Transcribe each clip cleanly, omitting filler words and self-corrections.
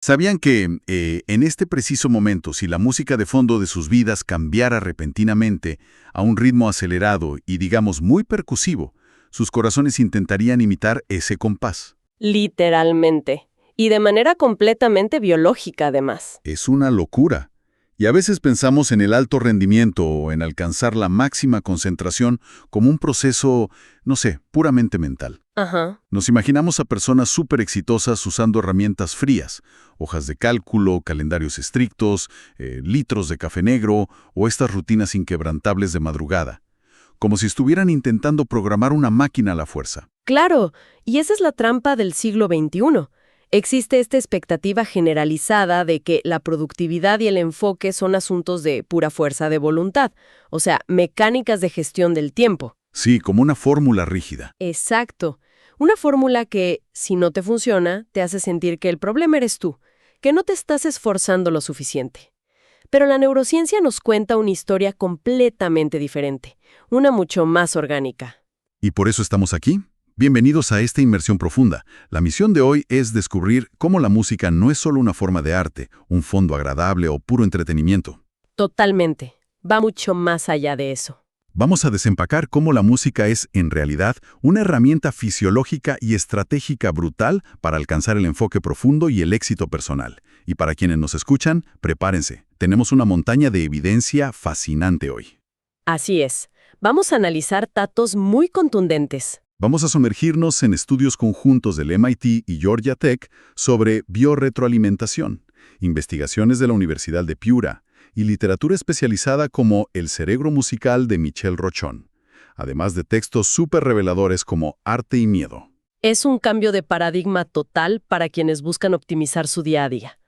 ¿Sabían que en este preciso momento, si la música de fondo de sus vidas cambiara repentinamente a un ritmo acelerado y, digamos, muy percusivo, sus corazones intentarían imitar ese compás? Literalmente. Y de manera completamente biológica, además. Es una locura. Y a veces pensamos en el alto rendimiento o en alcanzar la máxima concentración como un proceso, no sé, puramente mental. Ajá. Nos imaginamos a personas súper exitosas usando herramientas frías, hojas de cálculo, calendarios estrictos, litros de café negro o estas rutinas inquebrantables de madrugada, como si estuvieran intentando programar una máquina a la fuerza. Claro, y esa es la trampa del siglo XXI. Existe esta expectativa generalizada de que la productividad y el enfoque son asuntos de pura fuerza de voluntad, o sea, mecánicas de gestión del tiempo. Sí, como una fórmula rígida. Exacto. Una fórmula que, si no te funciona, te hace sentir que el problema eres tú, que no te estás esforzando lo suficiente. Pero la neurociencia nos cuenta una historia completamente diferente, una mucho más orgánica. ¿Y por eso estamos aquí? Bienvenidos a esta inmersión profunda. La misión de hoy es descubrir cómo la música no es solo una forma de arte, un fondo agradable o puro entretenimiento. Totalmente. Va mucho más allá de eso. Vamos a desempacar cómo la música es, en realidad, una herramienta fisiológica y estratégica brutal para alcanzar el enfoque profundo y el éxito personal. Y para quienes nos escuchan, prepárense. Tenemos una montaña de evidencia fascinante hoy. Así es. Vamos a analizar datos muy contundentes. Vamos a sumergirnos en estudios conjuntos del MIT y Georgia Tech sobre biorretroalimentación, investigaciones de la Universidad de Piura y literatura especializada como El cerebro musical de Michel Rochon, además de textos súper reveladores como Arte y miedo. Es un cambio de paradigma total para quienes buscan optimizar su día a día.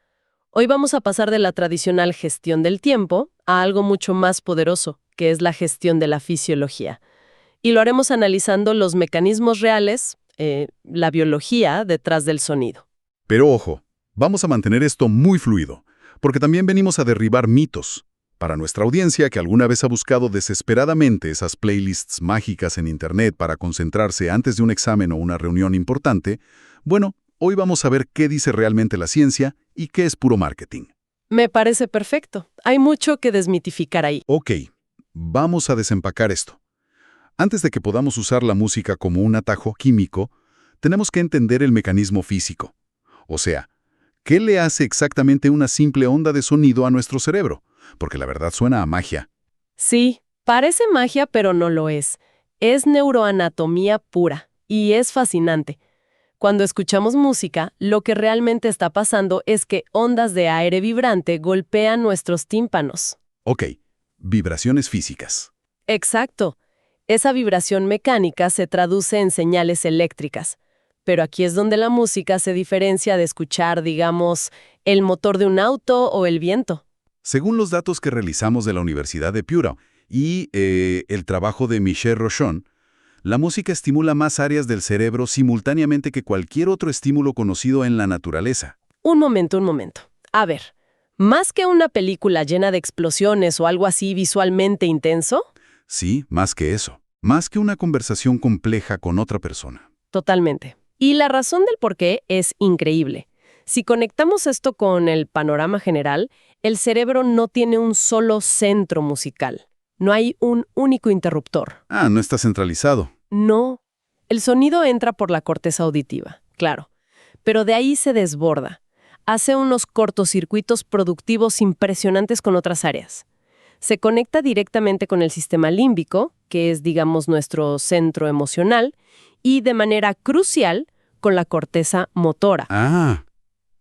Hoy vamos a pasar de la tradicional gestión del tiempo a algo mucho más poderoso, que es la gestión de la fisiología. Y lo haremos analizando los mecanismos reales, la biología detrás del sonido. Pero ojo, vamos a mantener esto muy fluido, porque también venimos a derribar mitos. Para nuestra audiencia que alguna vez ha buscado desesperadamente esas playlists mágicas en Internet para concentrarse antes de un examen o una reunión importante, bueno, hoy vamos a ver qué dice realmente la ciencia y qué es puro marketing. Me parece perfecto. Hay mucho que desmitificar ahí. Ok, vamos a desempacar esto. Antes de que podamos usar la música como un atajo químico, tenemos que entender el mecanismo físico. O sea, ¿qué le hace exactamente una simple onda de sonido a nuestro cerebro? Porque la verdad suena a magia. Sí, parece magia, pero no lo es. Es neuroanatomía pura y es fascinante. Cuando escuchamos música, lo que realmente está pasando es que ondas de aire vibrante golpean nuestros tímpanos. Ok, vibraciones físicas. Exacto. Esa vibración mecánica se traduce en señales eléctricas. Pero aquí es donde la música se diferencia de escuchar, digamos, el motor de un auto o el viento. Según los datos que realizamos de la Universidad de Piura y el trabajo de Michel Rochon, la música estimula más áreas del cerebro simultáneamente que cualquier otro estímulo conocido en la naturaleza. Un momento. A ver, ¿más que una película llena de explosiones o algo así visualmente intenso? Sí, más que eso. Más que una conversación compleja con otra persona. Totalmente. Y la razón del por qué es increíble. Si conectamos esto con el panorama general, el cerebro no tiene un solo centro musical. No hay un único interruptor. Ah, no está centralizado. No. El sonido entra por la corteza auditiva, claro. Pero de ahí se desborda. Hace unos cortocircuitos productivos impresionantes con otras áreas. Se conecta directamente con el sistema límbico, que es, digamos, nuestro centro emocional, y de manera crucial con la corteza motora. Ah,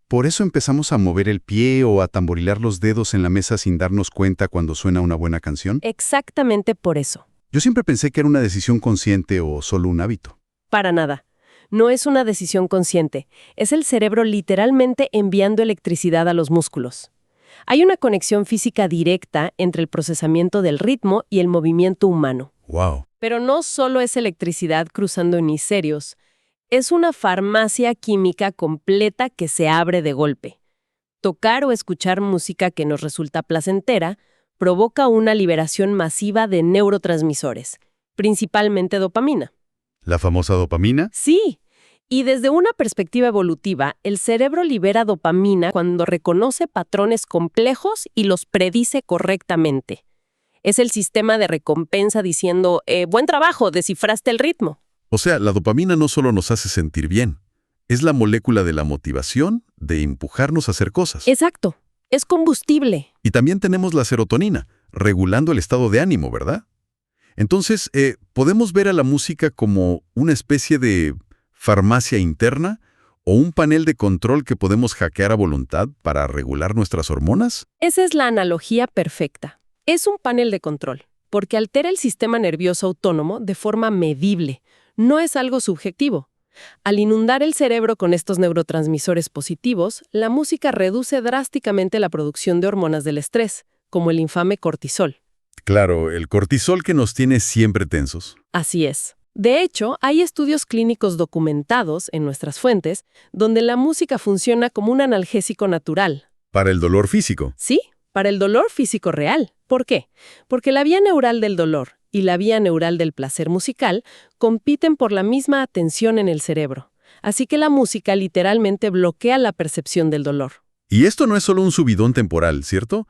por eso empezamos a mover el pie o a tamborilar los dedos en la mesa sin darnos cuenta cuando suena una buena canción. Exactamente por eso. Yo siempre pensé que era una decisión consciente o solo un hábito. Para nada. No es una decisión consciente. Es el cerebro literalmente enviando electricidad a los músculos. Hay una conexión física directa entre el procesamiento del ritmo y el movimiento humano. Wow. Pero no solo es electricidad cruzando hemisferios, es una farmacia química completa que se abre de golpe. Tocar o escuchar música que nos resulta placentera provoca una liberación masiva de neurotransmisores, principalmente dopamina. ¿La famosa dopamina? Sí, Y desde una perspectiva evolutiva, el cerebro libera dopamina cuando reconoce patrones complejos y los predice correctamente. Es el sistema de recompensa diciendo, buen trabajo, descifraste el ritmo. O sea, la dopamina no solo nos hace sentir bien, es la molécula de la motivación, de empujarnos a hacer cosas. Exacto, es combustible. Y también tenemos la serotonina, regulando el estado de ánimo, ¿verdad? Entonces, ¿podemos ver a la música como una especie de farmacia interna o un panel de control que podemos hackear a voluntad para regular nuestras hormonas? Esa es la analogía perfecta. Es un panel de control, porque altera el sistema nervioso autónomo de forma medible. No es algo subjetivo. Al inundar el cerebro con estos neurotransmisores positivos, la música reduce drásticamente la producción de hormonas del estrés, como el infame cortisol. Claro, el cortisol que nos tiene siempre tensos. Así es. De hecho, hay estudios clínicos documentados en nuestras fuentes donde la música funciona como un analgésico natural. Para el dolor físico. Sí, para el dolor físico real. ¿Por qué? Porque la vía neural del dolor y la vía neural del placer musical compiten por la misma atención en el cerebro. Así que la música literalmente bloquea la percepción del dolor. Y esto no es solo un subidón temporal, ¿cierto?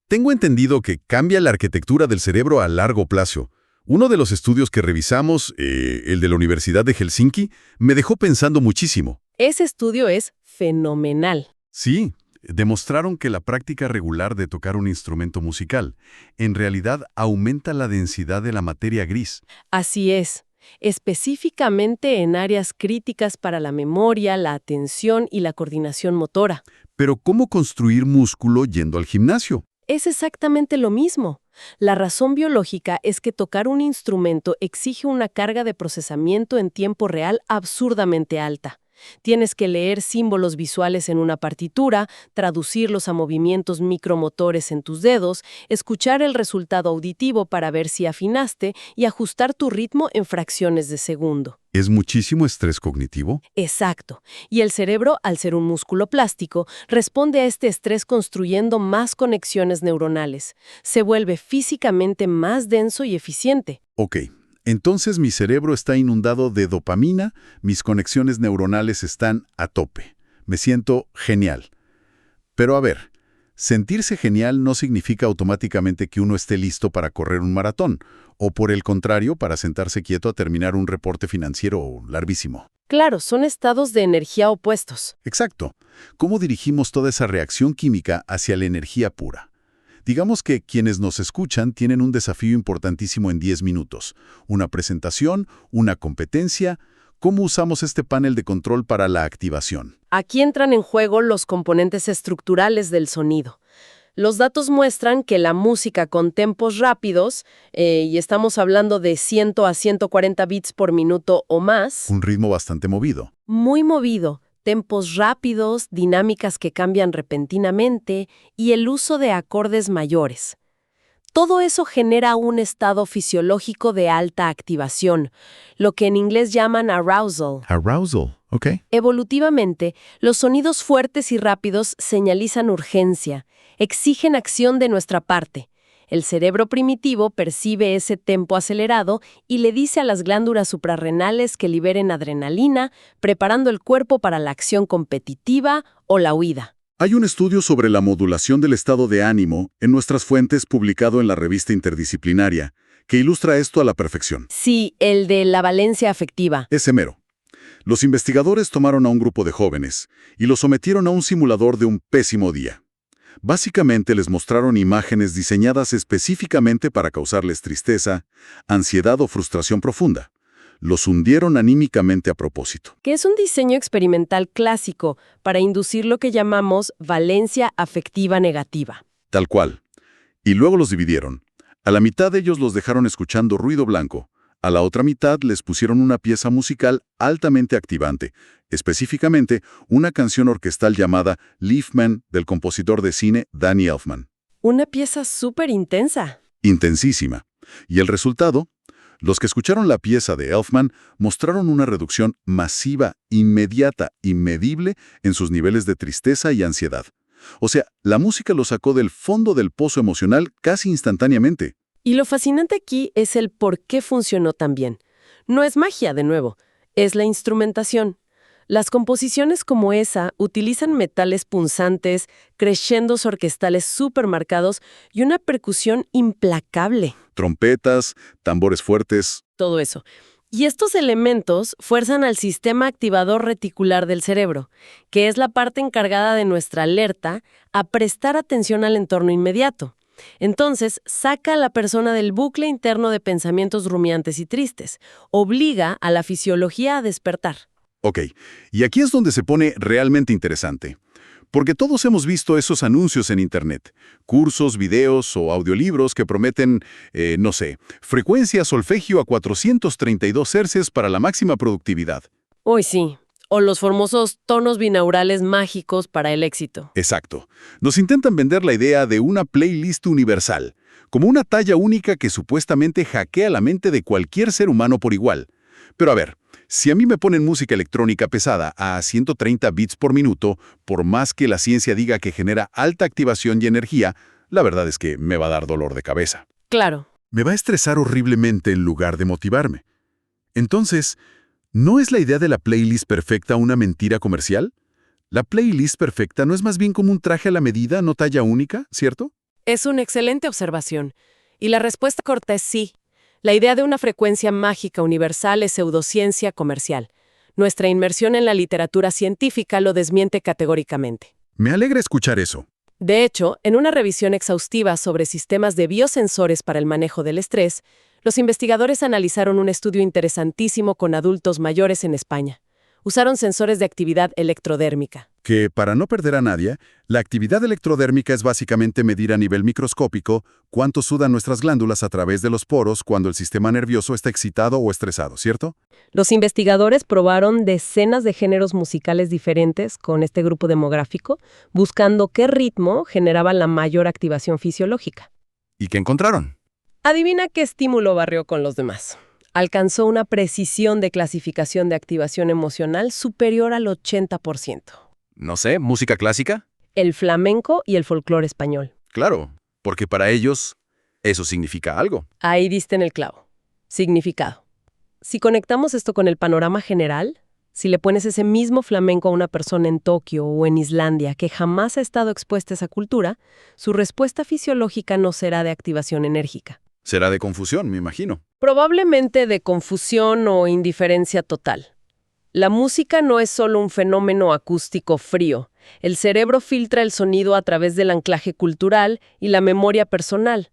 Tengo entendido que cambia la arquitectura del cerebro a largo plazo. Uno de los estudios que revisamos, el de la Universidad de Helsinki, me dejó pensando muchísimo. Ese estudio es fenomenal. Sí, demostraron que la práctica regular de tocar un instrumento musical en realidad aumenta la densidad de la materia gris. Así es, específicamente en áreas críticas para la memoria, la atención y la coordinación motora. Pero ¿cómo construir músculo yendo al gimnasio? Es exactamente lo mismo. La razón biológica es que tocar un instrumento exige una carga de procesamiento en tiempo real absurdamente alta. Tienes que leer símbolos visuales en una partitura, traducirlos a movimientos micromotores en tus dedos, escuchar el resultado auditivo para ver si afinaste y ajustar tu ritmo en fracciones de segundo. ¿Es muchísimo estrés cognitivo? Exacto. Y el cerebro, al ser un músculo plástico, responde a este estrés construyendo más conexiones neuronales. Se vuelve físicamente más denso y eficiente. Ok. Entonces mi cerebro está inundado de dopamina, mis conexiones neuronales están a tope. Me siento genial. Pero a ver, sentirse genial no significa automáticamente que uno esté listo para correr un maratón, o por el contrario, para sentarse quieto a terminar un reporte financiero larguísimo. Claro, son estados de energía opuestos. Exacto. ¿Cómo dirigimos toda esa reacción química hacia la energía pura? Digamos que quienes nos escuchan tienen un desafío importantísimo en 10 minutos. Una presentación, una competencia. ¿Cómo usamos este panel de control para la activación? Aquí entran en juego los componentes estructurales del sonido. Los datos muestran que la música con tempos rápidos, y estamos hablando de 100 a 140 bits por minuto o más, Un ritmo bastante movido. muy movido, tempos rápidos, dinámicas que cambian repentinamente y el uso de acordes mayores. Todo eso genera un estado fisiológico de alta activación, lo que en inglés llaman arousal. Arousal, ¿ok? Evolutivamente, los sonidos fuertes y rápidos señalizan urgencia, exigen acción de nuestra parte. El cerebro primitivo percibe ese tempo acelerado y le dice a las glándulas suprarrenales que liberen adrenalina, preparando el cuerpo para la acción competitiva o la huida. Hay un estudio sobre la modulación del estado de ánimo en nuestras fuentes publicado en la revista interdisciplinaria, que ilustra esto a la perfección. Sí, el de la valencia afectiva. Ese mero. Los investigadores tomaron a un grupo de jóvenes y los sometieron a un simulador de un pésimo día. Básicamente les mostraron imágenes diseñadas específicamente para causarles tristeza, ansiedad o frustración profunda. Los hundieron anímicamente a propósito. Que es un diseño experimental clásico para inducir lo que llamamos valencia afectiva negativa. Tal cual. Y luego los dividieron. A la mitad de ellos los dejaron escuchando ruido blanco. A la otra mitad les pusieron una pieza musical altamente activante, específicamente una canción orquestal llamada Leafman del compositor de cine Danny Elfman. Una pieza súper intensa. Intensísima. Y el resultado, los que escucharon la pieza de Elfman mostraron una reducción masiva, inmediata y medible en sus niveles de tristeza y ansiedad. O sea, la música los sacó del fondo del pozo emocional casi instantáneamente. Y lo fascinante aquí es el por qué funcionó tan bien. No es magia, de nuevo, es la instrumentación. Las composiciones como esa utilizan metales punzantes, crescendos orquestales súper marcados y una percusión implacable. Trompetas, tambores fuertes. Todo eso. Y estos elementos fuerzan al sistema activador reticular del cerebro, que es la parte encargada de nuestra alerta, a prestar atención al entorno inmediato. Entonces, saca a la persona del bucle interno de pensamientos rumiantes y tristes, obliga a la fisiología a despertar. Ok, y aquí es donde se pone realmente interesante. Porque todos hemos visto esos anuncios en Internet, cursos, videos o audiolibros que prometen, no sé, frecuencia solfegio a 432 Hz para la máxima productividad. Uy, sí. O los famosos tonos binaurales mágicos para el éxito. Exacto. Nos intentan vender la idea de una playlist universal, como una talla única que supuestamente hackea la mente de cualquier ser humano por igual. Pero a ver, si a mí me ponen música electrónica pesada a 130 bits por minuto, por más que la ciencia diga que genera alta activación y energía, la verdad es que me va a dar dolor de cabeza. Claro. Me va a estresar horriblemente en lugar de motivarme. Entonces, ¿no es la idea de la playlist perfecta una mentira comercial? La playlist perfecta no es más bien como un traje a la medida, no talla única, ¿cierto? Es una excelente observación. Y la respuesta corta es sí. La idea de una frecuencia mágica universal es pseudociencia comercial. Nuestra inmersión en la literatura científica lo desmiente categóricamente. Me alegra escuchar eso. De hecho, en una revisión exhaustiva sobre sistemas de biosensores para el manejo del estrés, los investigadores analizaron un estudio interesantísimo con adultos mayores en España. Usaron sensores de actividad electrodérmica. Que, para no perder a nadie, la actividad electrodérmica es básicamente medir a nivel microscópico cuánto sudan nuestras glándulas a través de los poros cuando el sistema nervioso está excitado o estresado, ¿cierto? Los investigadores probaron decenas de géneros musicales diferentes con este grupo demográfico, buscando qué ritmo generaba la mayor activación fisiológica. ¿Y qué encontraron? Adivina qué estímulo barrió con los demás. Alcanzó una precisión de clasificación de activación emocional superior al 80%. No sé, ¿música clásica? El flamenco y el folclore español. Claro, porque para ellos eso significa algo. Ahí diste en el clavo. Significado. Si conectamos esto con el panorama general, si le pones ese mismo flamenco a una persona en Tokio o en Islandia que jamás ha estado expuesta a esa cultura, su respuesta fisiológica no será de activación enérgica. Será de confusión, me imagino. Probablemente de confusión o indiferencia total. La música no es solo un fenómeno acústico frío. El cerebro filtra el sonido a través del anclaje cultural y la memoria personal.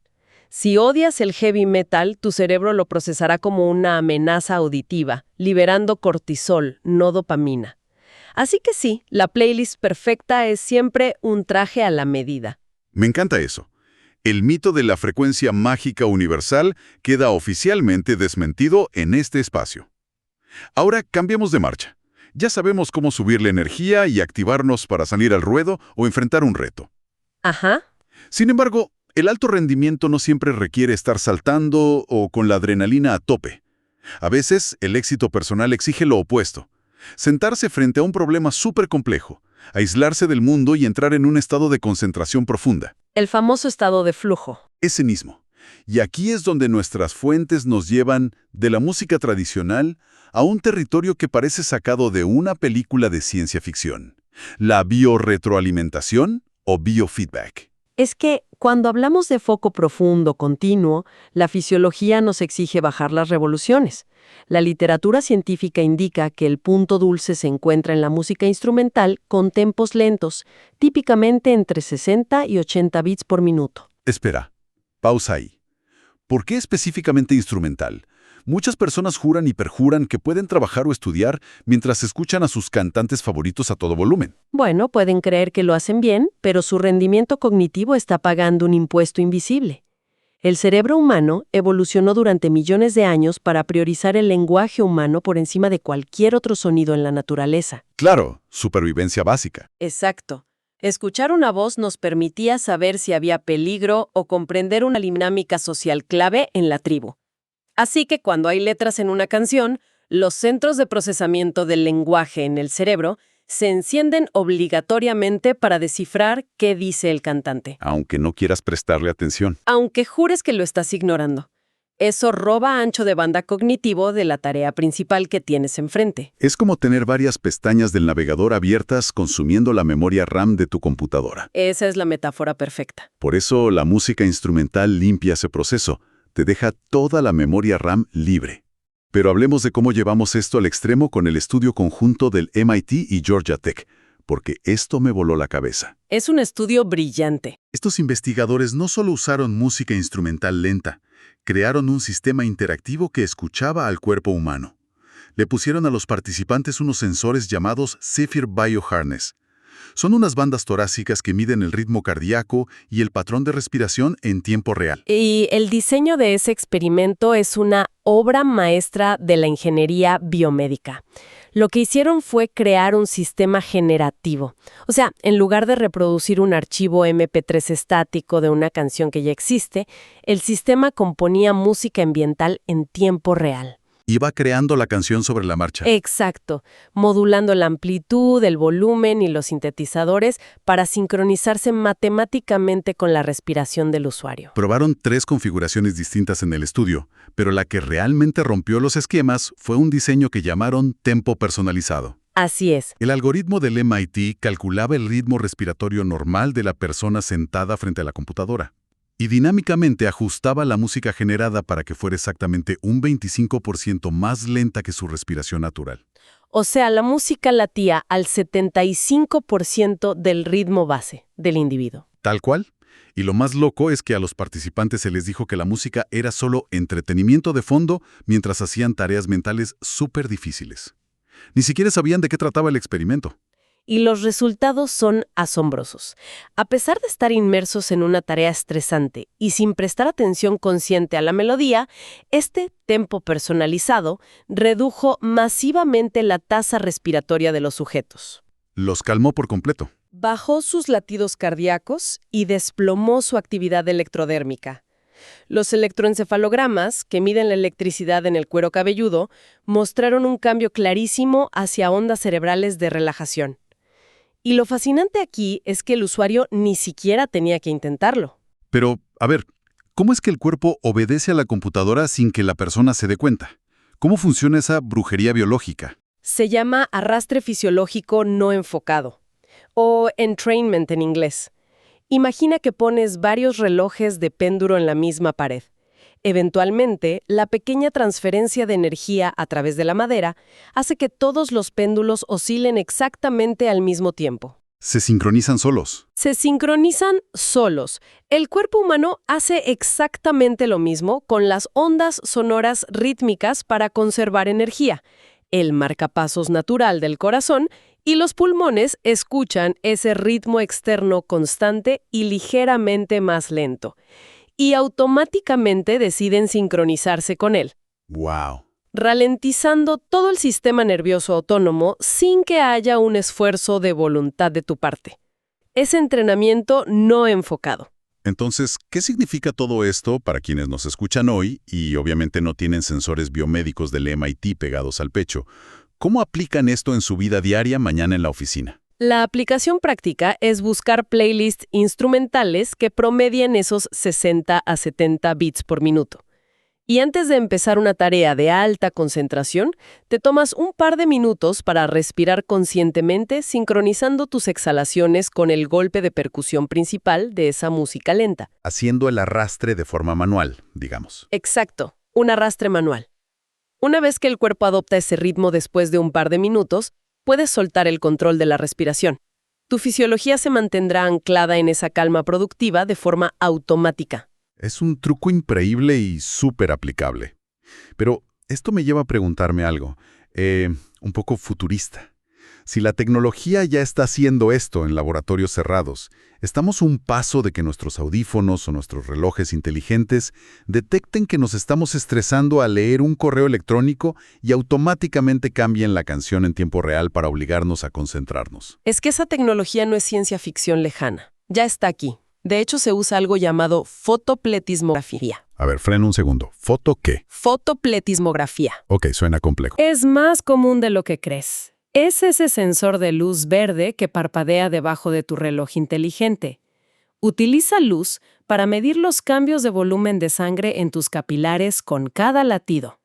Si odias el heavy metal, tu cerebro lo procesará como una amenaza auditiva, liberando cortisol, no dopamina. Así que sí, la playlist perfecta es siempre un traje a la medida. Me encanta eso. El mito de la frecuencia mágica universal queda oficialmente desmentido en este espacio. Ahora cambiemos de marcha. Ya sabemos cómo subir la energía y activarnos para salir al ruedo o enfrentar un reto. Ajá. Sin embargo, el alto rendimiento no siempre requiere estar saltando o con la adrenalina a tope. A veces, el éxito personal exige lo opuesto. Sentarse frente a un problema súper complejo, aislarse del mundo y entrar en un estado de concentración profunda. El famoso estado de flujo. Ese mismo. Y aquí es donde nuestras fuentes nos llevan de la música tradicional a un territorio que parece sacado de una película de ciencia ficción. La biorretroalimentación o biofeedback. Es que cuando hablamos de foco profundo, continuo, la fisiología nos exige bajar las revoluciones. La literatura científica indica que el punto dulce se encuentra en la música instrumental con tempos lentos, típicamente entre 60 y 80 bits por minuto. Espera, pausa ahí. ¿Por qué específicamente instrumental? Muchas personas juran y perjuran que pueden trabajar o estudiar mientras escuchan a sus cantantes favoritos a todo volumen. Bueno, pueden creer que lo hacen bien, pero su rendimiento cognitivo está pagando un impuesto invisible. El cerebro humano evolucionó durante millones de años para priorizar el lenguaje humano por encima de cualquier otro sonido en la naturaleza. Claro, supervivencia básica. Exacto. Escuchar una voz nos permitía saber si había peligro o comprender una dinámica social clave en la tribu. Así que cuando hay letras en una canción, los centros de procesamiento del lenguaje en el cerebro se encienden obligatoriamente para descifrar qué dice el cantante. Aunque no quieras prestarle atención. Aunque jures que lo estás ignorando. Eso roba ancho de banda cognitivo de la tarea principal que tienes enfrente. Es como tener varias pestañas del navegador abiertas consumiendo la memoria RAM de tu computadora. Esa es la metáfora perfecta. Por eso la música instrumental limpia ese proceso, te deja toda la memoria RAM libre. Pero hablemos de cómo llevamos esto al extremo con el estudio conjunto del MIT y Georgia Tech, porque esto me voló la cabeza. Es un estudio brillante. Estos investigadores no solo usaron música instrumental lenta, crearon un sistema interactivo que escuchaba al cuerpo humano. Le pusieron a los participantes unos sensores llamados Zephyr Bioharness. Son unas bandas torácicas que miden el ritmo cardíaco y el patrón de respiración en tiempo real. Y el diseño de ese experimento es una obra maestra de la ingeniería biomédica. Lo que hicieron fue crear un sistema generativo. O sea, en lugar de reproducir un archivo MP3 estático de una canción que ya existe, el sistema componía música ambiental en tiempo real. Iba creando la canción sobre la marcha. Exacto, modulando la amplitud, el volumen y los sintetizadores para sincronizarse matemáticamente con la respiración del usuario. Probaron 3 configuraciones distintas en el estudio, pero la que realmente rompió los esquemas fue un diseño que llamaron tempo personalizado. Así es. El algoritmo del MIT calculaba el ritmo respiratorio normal de la persona sentada frente a la computadora y dinámicamente ajustaba la música generada para que fuera exactamente un 25% más lenta que su respiración natural. O sea, la música latía al 75% del ritmo base del individuo. Tal cual. Y lo más loco es que a los participantes se les dijo que la música era solo entretenimiento de fondo mientras hacían tareas mentales súper difíciles. Ni siquiera sabían de qué trataba el experimento. Y los resultados son asombrosos. A pesar de estar inmersos en una tarea estresante y sin prestar atención consciente a la melodía, este tempo personalizado redujo masivamente la tasa respiratoria de los sujetos. Los calmó por completo. Bajó sus latidos cardíacos y desplomó su actividad electrodérmica. Los electroencefalogramas, que miden la electricidad en el cuero cabelludo, mostraron un cambio clarísimo hacia ondas cerebrales de relajación. Y lo fascinante aquí es que el usuario ni siquiera tenía que intentarlo. Pero, a ver, ¿cómo es que el cuerpo obedece a la computadora sin que la persona se dé cuenta? ¿Cómo funciona esa brujería biológica? Se llama arrastre fisiológico no enfocado, o entrainment en inglés. Imagina que pones varios relojes de péndulo en la misma pared. Eventualmente, la pequeña transferencia de energía a través de la madera hace que todos los péndulos oscilen exactamente al mismo tiempo. Se sincronizan solos. Se sincronizan solos. El cuerpo humano hace exactamente lo mismo con las ondas sonoras rítmicas para conservar energía. El marcapasos natural del corazón y los pulmones escuchan ese ritmo externo constante y ligeramente más lento. Y automáticamente deciden sincronizarse con él, ¡Wow! ralentizando todo el sistema nervioso autónomo sin que haya un esfuerzo de voluntad de tu parte. Es entrenamiento no enfocado. Entonces, ¿qué significa todo esto para quienes nos escuchan hoy y obviamente no tienen sensores biomédicos del MIT pegados al pecho? ¿Cómo aplican esto en su vida diaria mañana en la oficina? La aplicación práctica es buscar playlists instrumentales que promedien esos 60 a 70 bits por minuto. Y antes de empezar una tarea de alta concentración, te tomas un par de minutos para respirar conscientemente, sincronizando tus exhalaciones con el golpe de percusión principal de esa música lenta. Haciendo el arrastre de forma manual, digamos. Exacto, un arrastre manual. Una vez que el cuerpo adopta ese ritmo después de un par de minutos, puedes soltar el control de la respiración. Tu fisiología se mantendrá anclada en esa calma productiva de forma automática. Es un truco increíble y súper aplicable. Pero esto me lleva a preguntarme algo, un poco futurista. Si la tecnología ya está haciendo esto en laboratorios cerrados, ¿estamos a un paso de que nuestros audífonos o nuestros relojes inteligentes detecten que nos estamos estresando al leer un correo electrónico y automáticamente cambien la canción en tiempo real para obligarnos a concentrarnos? Es que esa tecnología no es ciencia ficción lejana. Ya está aquí. De hecho, se usa algo llamado fotopletismografía. A ver, frena un segundo. ¿Foto qué? Fotopletismografía. Ok, suena complejo. Es más común de lo que crees. Es ese sensor de luz verde que parpadea debajo de tu reloj inteligente. Utiliza luz para medir los cambios de volumen de sangre en tus capilares con cada latido.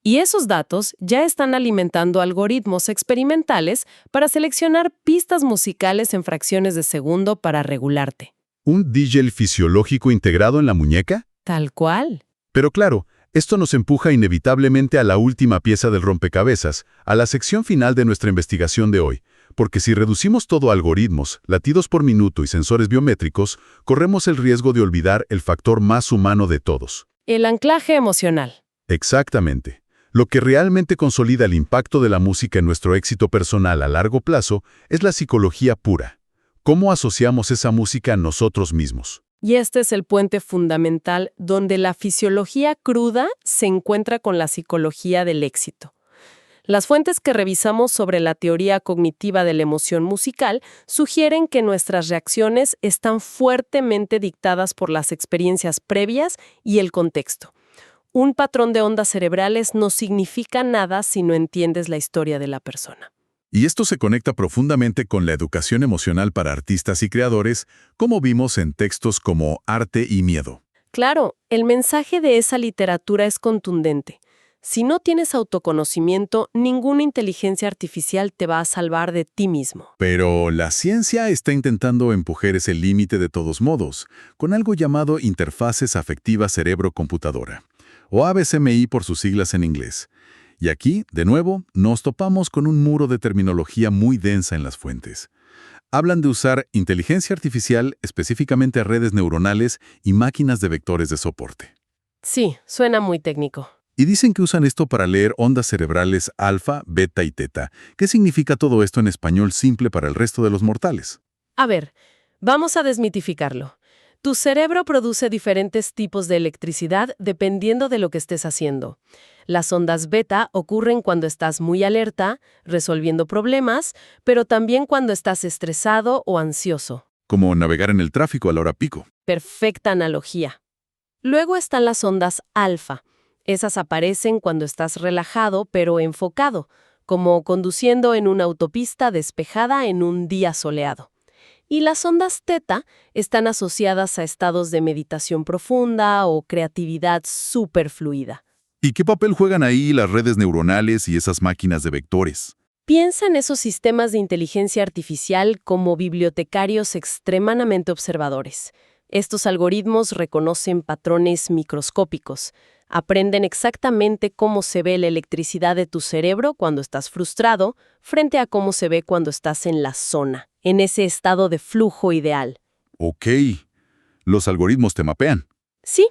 Y esos datos ya están alimentando algoritmos experimentales para seleccionar pistas musicales en fracciones de segundo para regularte. ¿Un DJ fisiológico integrado en la muñeca? Tal cual. Pero claro, esto nos empuja inevitablemente a la última pieza del rompecabezas, a la sección final de nuestra investigación de hoy. Porque si reducimos todo a algoritmos, latidos por minuto y sensores biométricos, corremos el riesgo de olvidar el factor más humano de todos. El anclaje emocional. Exactamente. Lo que realmente consolida el impacto de la música en nuestro éxito personal a largo plazo es la psicología pura. ¿Cómo asociamos esa música a nosotros mismos? Y este es el puente fundamental donde la fisiología cruda se encuentra con la psicología del éxito. Las fuentes que revisamos sobre la teoría cognitiva de la emoción musical sugieren que nuestras reacciones están fuertemente dictadas por las experiencias previas y el contexto. Un patrón de ondas cerebrales no significa nada si no entiendes la historia de la persona. Y esto se conecta profundamente con la educación emocional para artistas y creadores, como vimos en textos como Arte y Miedo. Claro, el mensaje de esa literatura es contundente. Si no tienes autoconocimiento, ninguna inteligencia artificial te va a salvar de ti mismo. Pero la ciencia está intentando empujar ese límite de todos modos, con algo llamado interfaces afectivas cerebro-computadora, o ABCMI por sus siglas en inglés. Y aquí, de nuevo, nos topamos con un muro de terminología muy densa en las fuentes. Hablan de usar inteligencia artificial, específicamente redes neuronales y máquinas de vectores de soporte. Sí, suena muy técnico. Y dicen que usan esto para leer ondas cerebrales alfa, beta y teta. ¿Qué significa todo esto en español simple para el resto de los mortales? A ver, vamos a desmitificarlo. Tu cerebro produce diferentes tipos de electricidad dependiendo de lo que estés haciendo. Las ondas beta ocurren cuando estás muy alerta, resolviendo problemas, pero también cuando estás estresado o ansioso. Como navegar en el tráfico a la hora pico. Perfecta analogía. Luego están las ondas alfa. Esas aparecen cuando estás relajado pero enfocado, como conduciendo en una autopista despejada en un día soleado. Y las ondas teta están asociadas a estados de meditación profunda o creatividad superfluida. ¿Y qué papel juegan ahí las redes neuronales y esas máquinas de vectores? Piensa en esos sistemas de inteligencia artificial como bibliotecarios extremadamente observadores. Estos algoritmos reconocen patrones microscópicos, aprenden exactamente cómo se ve la electricidad de tu cerebro cuando estás frustrado frente a cómo se ve cuando estás en la zona, en ese estado de flujo ideal. Ok, los algoritmos te mapean. Sí.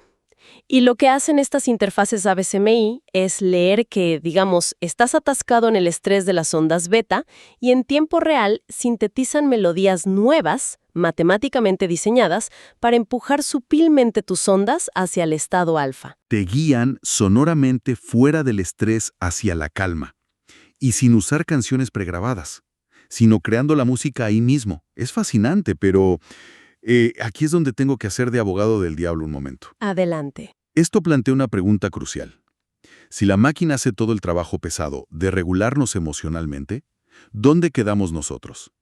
Y lo que hacen estas interfaces ABCMI es leer que, digamos, estás atascado en el estrés de las ondas beta y en tiempo real sintetizan melodías nuevas, matemáticamente diseñadas, para empujar sutilmente tus ondas hacia el estado alfa. Te guían sonoramente fuera del estrés hacia la calma. Y sin usar canciones pregrabadas, sino creando la música ahí mismo. Es fascinante, pero aquí es donde tengo que hacer de abogado del diablo un momento. Adelante. Esto plantea una pregunta crucial. Si la máquina hace todo el trabajo pesado de regularnos emocionalmente, ¿dónde quedamos nosotros?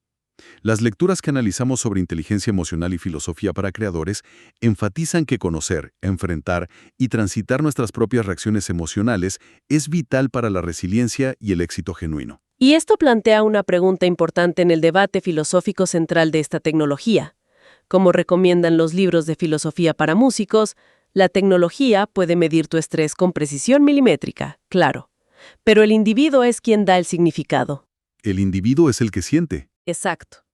Las lecturas que analizamos sobre inteligencia emocional y filosofía para creadores enfatizan que conocer, enfrentar y transitar nuestras propias reacciones emocionales es vital para la resiliencia y el éxito genuino. Y esto plantea una pregunta importante en el debate filosófico central de esta tecnología. Como recomiendan los libros de filosofía para músicos, la tecnología puede medir tu estrés con precisión milimétrica, claro. Pero el individuo es quien da el significado. El individuo es el que siente. Exacto.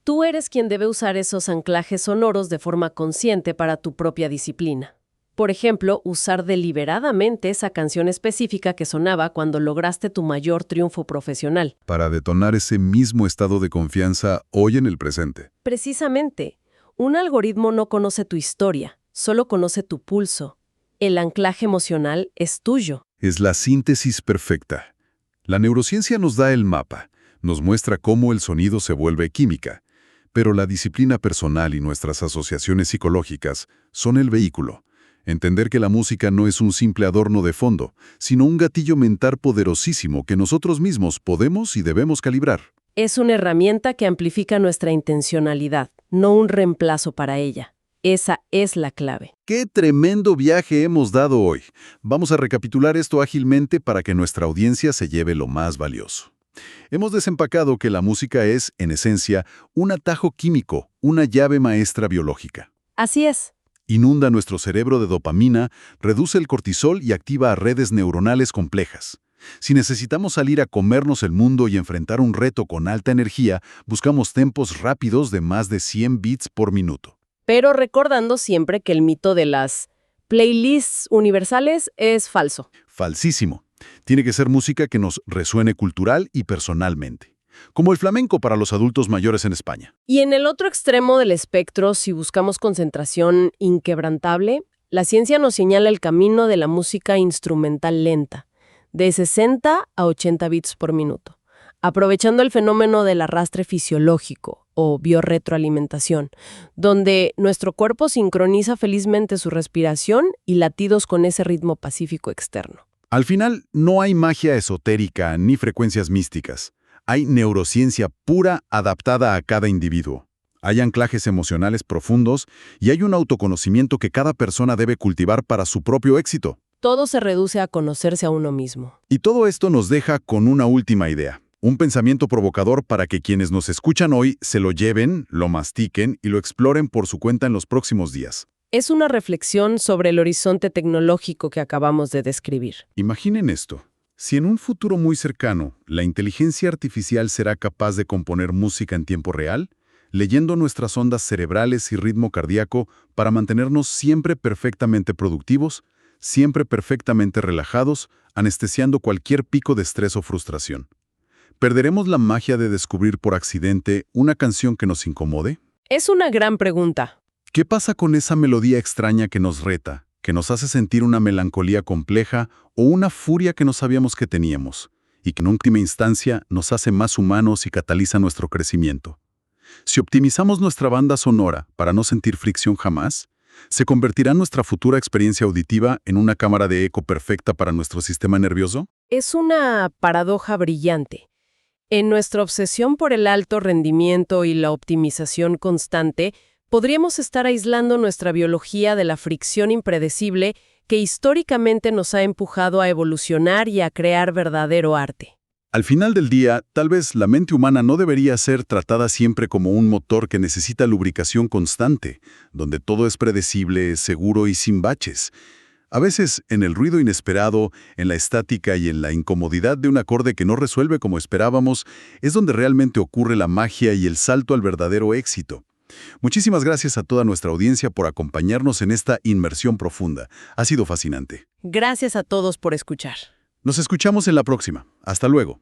Tú eres quien debe usar esos anclajes sonoros de forma consciente para tu propia disciplina. Por ejemplo, usar deliberadamente esa canción específica que sonaba cuando lograste tu mayor triunfo profesional. Para detonar ese mismo estado de confianza hoy en el presente. Precisamente. Un algoritmo no conoce tu historia, solo conoce tu pulso. El anclaje emocional es tuyo. Es la síntesis perfecta. La neurociencia nos da el mapa, nos muestra cómo el sonido se vuelve química, pero la disciplina personal y nuestras asociaciones psicológicas son el vehículo. Entender que la música no es un simple adorno de fondo, sino un gatillo mental poderosísimo que nosotros mismos podemos y debemos calibrar. Es una herramienta que amplifica nuestra intencionalidad, no un reemplazo para ella. Esa es la clave. ¡Qué tremendo viaje hemos dado hoy! Vamos a recapitular esto ágilmente para que nuestra audiencia se lleve lo más valioso. Hemos desempacado que la música es, en esencia, un atajo químico, una llave maestra biológica. Así es. Inunda nuestro cerebro de dopamina, reduce el cortisol y activa redes neuronales complejas. Si necesitamos salir a comernos el mundo y enfrentar un reto con alta energía, buscamos tempos rápidos de más de 100 bits por minuto. Pero recordando siempre que el mito de las playlists universales es falso. Falsísimo. Tiene que ser música que nos resuene cultural y personalmente. Como el flamenco para los adultos mayores en España. Y en el otro extremo del espectro, si buscamos concentración inquebrantable, la ciencia nos señala el camino de la música instrumental lenta, de 60 a 80 bits por minuto, aprovechando el fenómeno del arrastre fisiológico o biorretroalimentación, donde nuestro cuerpo sincroniza felizmente su respiración y latidos con ese ritmo pacífico externo. Al final, no hay magia esotérica ni frecuencias místicas. Hay neurociencia pura adaptada a cada individuo. Hay anclajes emocionales profundos y hay un autoconocimiento que cada persona debe cultivar para su propio éxito. Todo se reduce a conocerse a uno mismo. Y todo esto nos deja con una última idea. Un pensamiento provocador para que quienes nos escuchan hoy se lo lleven, lo mastiquen y lo exploren por su cuenta en los próximos días. Es una reflexión sobre el horizonte tecnológico que acabamos de describir. Imaginen esto. Si en un futuro muy cercano, la inteligencia artificial será capaz de componer música en tiempo real, leyendo nuestras ondas cerebrales y ritmo cardíaco para mantenernos siempre perfectamente productivos, siempre perfectamente relajados, anestesiando cualquier pico de estrés o frustración. ¿Perderemos la magia de descubrir por accidente una canción que nos incomode? Es una gran pregunta. ¿Qué pasa con esa melodía extraña que nos reta, que nos hace sentir una melancolía compleja o una furia que no sabíamos que teníamos, y que en última instancia nos hace más humanos y cataliza nuestro crecimiento? Si optimizamos nuestra banda sonora para no sentir fricción jamás, ¿se convertirá nuestra futura experiencia auditiva en una cámara de eco perfecta para nuestro sistema nervioso? Es una paradoja brillante. En nuestra obsesión por el alto rendimiento y la optimización constante, podríamos estar aislando nuestra biología de la fricción impredecible que históricamente nos ha empujado a evolucionar y a crear verdadero arte. Al final del día, tal vez la mente humana no debería ser tratada siempre como un motor que necesita lubricación constante, donde todo es predecible, seguro y sin baches. A veces, en el ruido inesperado, en la estática y en la incomodidad de un acorde que no resuelve como esperábamos, es donde realmente ocurre la magia y el salto al verdadero éxito. Muchísimas gracias a toda nuestra audiencia por acompañarnos en esta inmersión profunda. Ha sido fascinante. Gracias a todos por escuchar. Nos escuchamos en la próxima. Hasta luego.